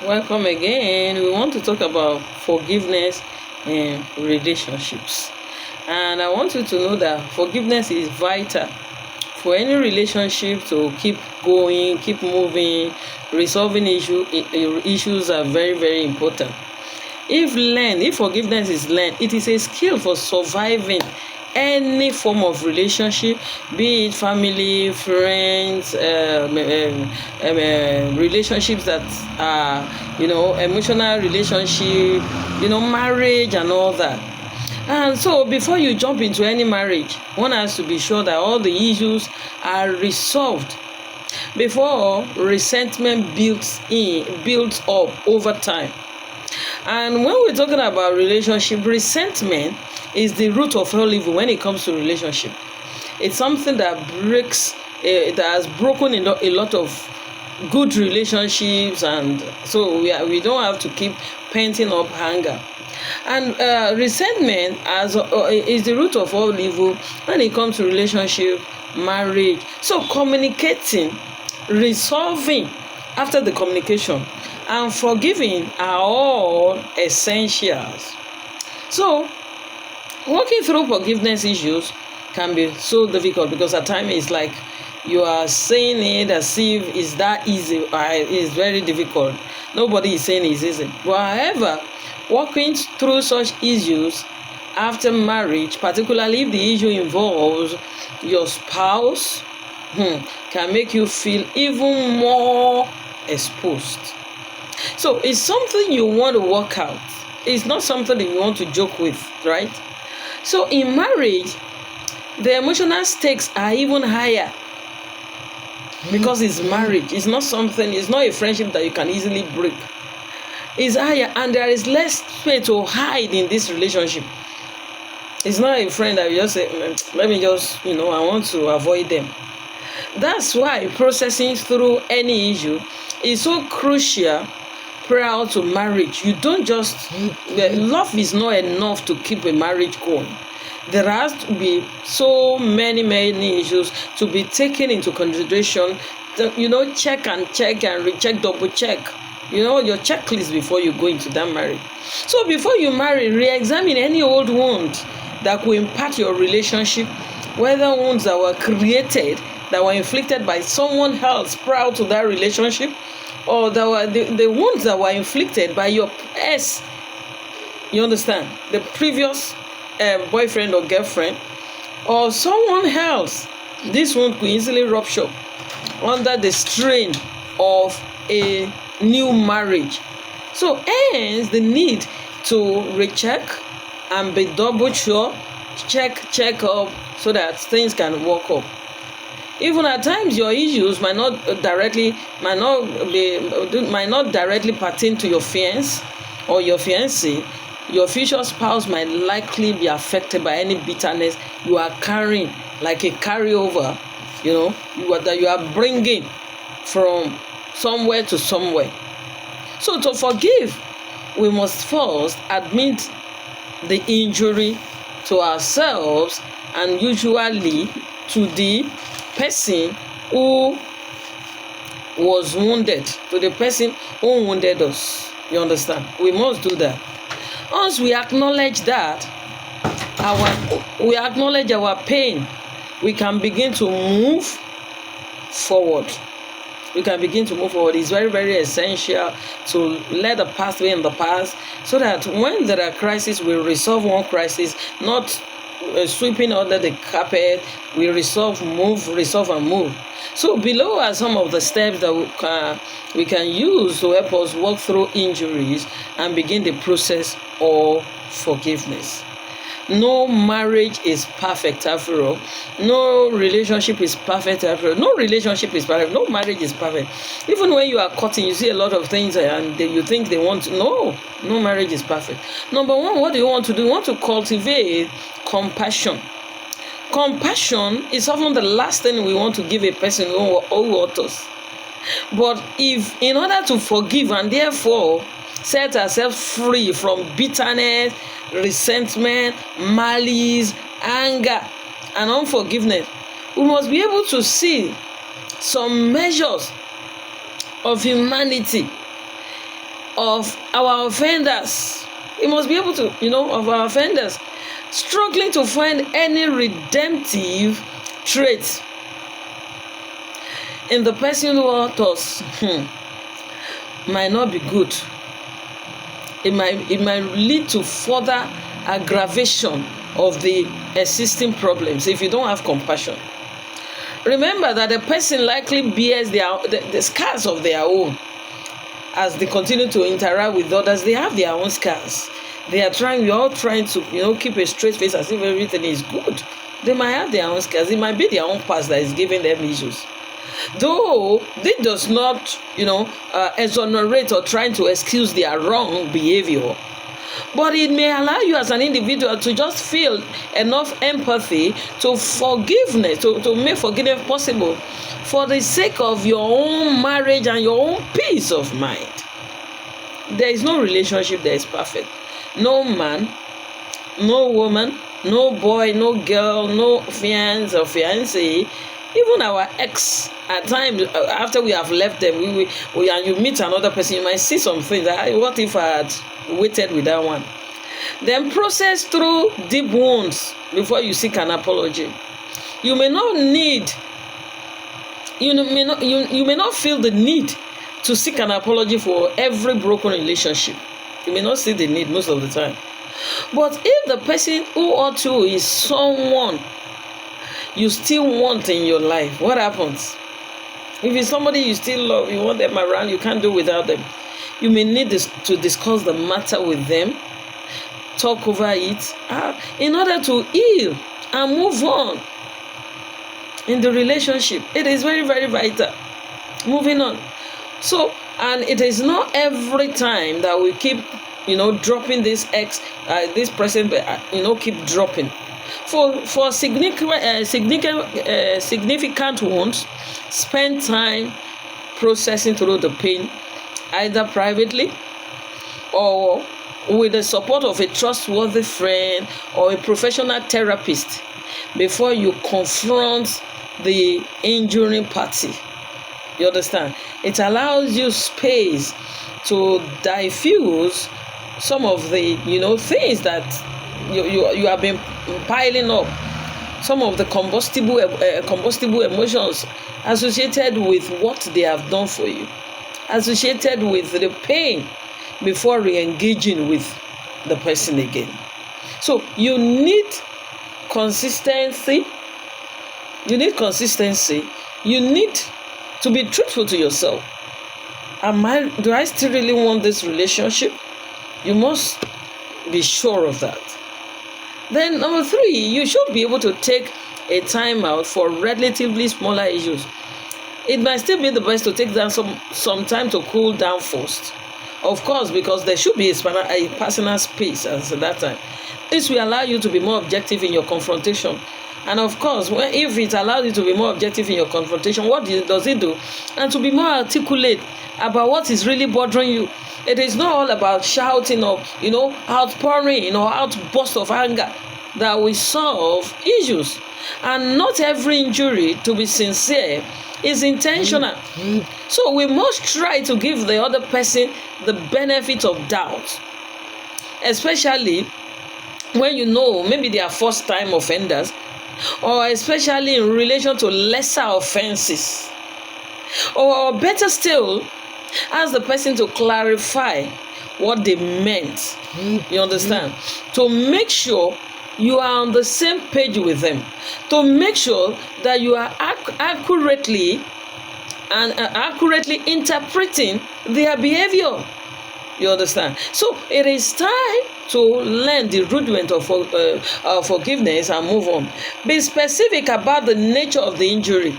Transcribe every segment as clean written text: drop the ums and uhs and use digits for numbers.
Welcome again. We want to talk about forgiveness in relationships. And I want you to know that forgiveness is vital for any relationship to keep going, keep moving. Resolving issues are very, very important. If forgiveness is learned, it is a skill for surviving any form of relationship, be it family, friends, relationships that are, emotional relationship, marriage and all that. And so before you jump into any marriage, one has to be sure that all the issues are resolved before resentment builds up over time. And when we're talking about relationship, resentment is the root of all evil when it comes to relationship. It's something that that has broken a lot of good relationships, and so we don't have to keep painting up anger. And resentment is the root of all evil when it comes to relationship, marriage. So communicating, resolving after the communication, and forgiving are all essentials. So working through forgiveness issues can be so difficult because at times it's like you are saying it as if it's that easy. It's very difficult. Nobody is saying it's easy. But however, working through such issues after marriage, particularly if the issue involves your spouse, can make you feel even more exposed. So it's something you want to work out. It's not something that you want to joke with, right? So in marriage, the emotional stakes are even higher because it's marriage. It's not a friendship that you can easily break. It's higher, and there is less space to hide in this relationship. It's not a friend that you just say, let me just, I want to avoid them. That's why processing through any issue is so crucial prior to marriage. You don't just, love is not enough to keep a marriage going. There has to be so many issues to be taken into consideration. Check and recheck, double check. Your checklist before you go into that marriage. So before you marry, re-examine any old wounds that could impact your relationship, whether wounds that were created, that were inflicted by someone else prior to that relationship, or that were the wounds that were inflicted by your ex. You understand? The previous boyfriend or girlfriend, or someone else. This wound could easily rupture under the strain of a new marriage. So hence the need to recheck and be double sure, check up, so that things can work up. Even at times your issues might not directly pertain to your fiancé or your fiancé. Your future spouse might likely be affected by any bitterness you are carrying, like a carryover, that you are bringing from somewhere to somewhere. So to forgive, we must first admit the injury to ourselves, and usually to the person who was wounded, to the person who wounded us. You understand? We must do that. Once we acknowledge that, we acknowledge our pain, we can begin to move forward. It's very, very essential to let the past be in the past, so that when there are crises, we resolve one crisis, not sweeping under the carpet. We resolve and move. So below are some of the steps that we can use to help us work through injuries and begin the process of forgiveness. No marriage is perfect after all. No relationship is perfect after all. No relationship is perfect. No marriage is perfect. Even when you are cutting, you see a lot of things and you think they want to. No marriage is perfect. Number one, what do you want to do? You want to cultivate compassion. Compassion is often the last thing we want to give a person who hurt us. But if, in order to forgive and therefore set ourselves free from bitterness, resentment, malice, anger, and unforgiveness, we must be able to see some measures of humanity of our offenders. We must be able to, of our offenders, struggling to find any redemptive trait in the person who hurt us might not be good. It might lead to further aggravation of the existing problems if you don't have compassion. Remember that the person likely bears the scars of their own. As they continue to interact with others, they have their own scars. We're all trying to, keep a straight face as if everything is good. They might have their own scars. It might be their own past that is giving them issues. Though this does not, exonerate or trying to excuse their wrong behavior, but it may allow you as an individual to just feel enough empathy to forgiveness, to make forgiveness possible for the sake of your own marriage and your own peace of mind. There is no relationship that is perfect. No man, no woman, no boy, no girl, no fiancé or fiancée, even our ex, at times after we have left them, we and you meet another person, you might see some things that, what if I had waited with that one? Then process through deep wounds before you seek an apology. You may not feel the need to seek an apology for every broken relationship. You may not see the need most of the time. But if the person who hurt you is someone you still want in your life, what happens? If it's somebody you still love, you want them around, you can't do without them, you may need to discuss the matter with them, talk over it, in order to heal and move on in the relationship. It is very, very vital. Moving on. So, and it is not every time that we keep, dropping this person, keep dropping. For significant wounds, spend time processing through the pain, either privately or with the support of a trustworthy friend or a professional therapist before you confront the injuring party. You understand? It allows you space to diffuse some of the, things that you have been piling up, some of the combustible emotions associated with what they have done for you, associated with the pain, before re-engaging with the person again. So you need consistency. You need to be truthful to yourself. Do I still really want this relationship? You must be sure of that. Then number 3, you should be able to take a time out for relatively smaller issues. It might still be the best to take down some time to cool down first. Of course, because there should be a personal space at that time. This will allow you to be more objective in your confrontation. And of course, if it allows you to be more objective in your confrontation, what does it do? And to be more articulate about what is really bothering you. It is not all about shouting or, outpouring, outburst of anger that will solve issues. And not every injury, to be sincere, is intentional. So we must try to give the other person the benefit of doubt, especially when maybe they are first-time offenders, or especially in relation to lesser offenses. Or better still, ask the person to clarify what they meant. You understand? To make sure you are on the same page with them. To make sure that you are accurately interpreting their behavior. You understand? So it is time to learn the rudiment of forgiveness and move on. Be specific about the nature of the injury.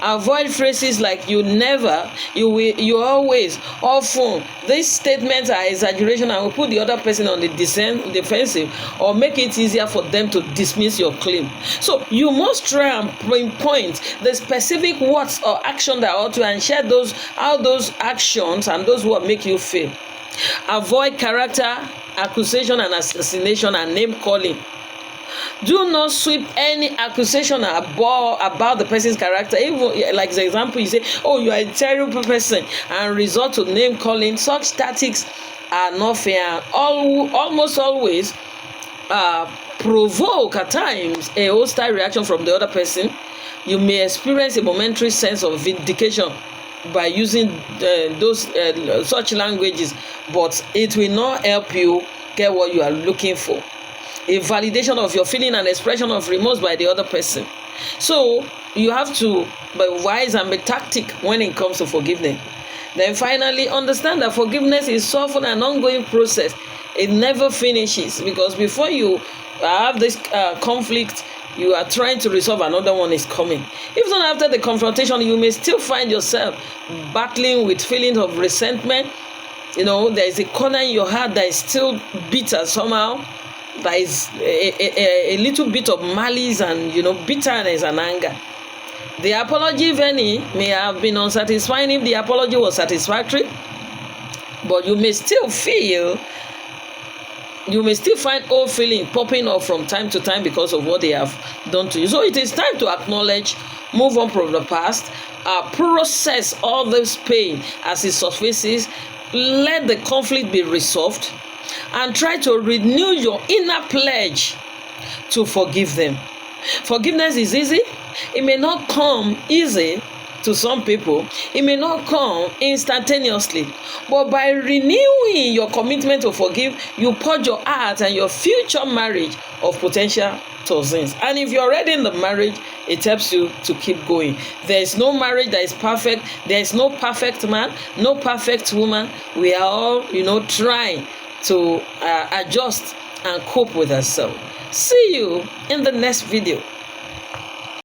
Avoid phrases like you never, you will, you always, often. These statements are exaggeration and will put the other person on the defensive or make it easier for them to dismiss your claim. So you must try and pinpoint the specific words or action that ought to, and share how those actions and those words make you feel. Avoid character accusation and assassination and name calling. Do not sweep any accusation about the person's character. Even like the example, you say, oh, you are a terrible person, and resort to name calling. Such tactics are not fair. Almost always provoke at times a hostile reaction from the other person. You may experience a momentary sense of vindication by using those such languages, but it will not help you get what you are looking for. A validation of your feeling and expression of remorse by the other person. So you have to be wise and be tactic when it comes to forgiveness. Then finally, understand that forgiveness is often an ongoing process. It never finishes, because before you have this conflict you are trying to resolve, another one is coming. Even after the confrontation, you may still find yourself battling with feelings of resentment. There is a corner in your heart that is still bitter somehow. There is a little bit of malice and bitterness and anger. The apology, if any, may have been unsatisfying if the apology was satisfactory, but you may still find old feeling popping up from time to time because of what they have done to you. So it is time to acknowledge, move on from the past, process all this pain as it surfaces, let the conflict be resolved, and try to renew your inner pledge to forgive them. Forgiveness is easy. It may not come easy to some people. It may not come instantaneously, but by renewing your commitment to forgive, you purge your heart and your future marriage of potential toxins. And if you're already in the marriage, it helps you to keep going. There is no marriage that is perfect. There is no perfect man, no perfect woman. We are all, trying to adjust and cope with ourselves. See you in the next video.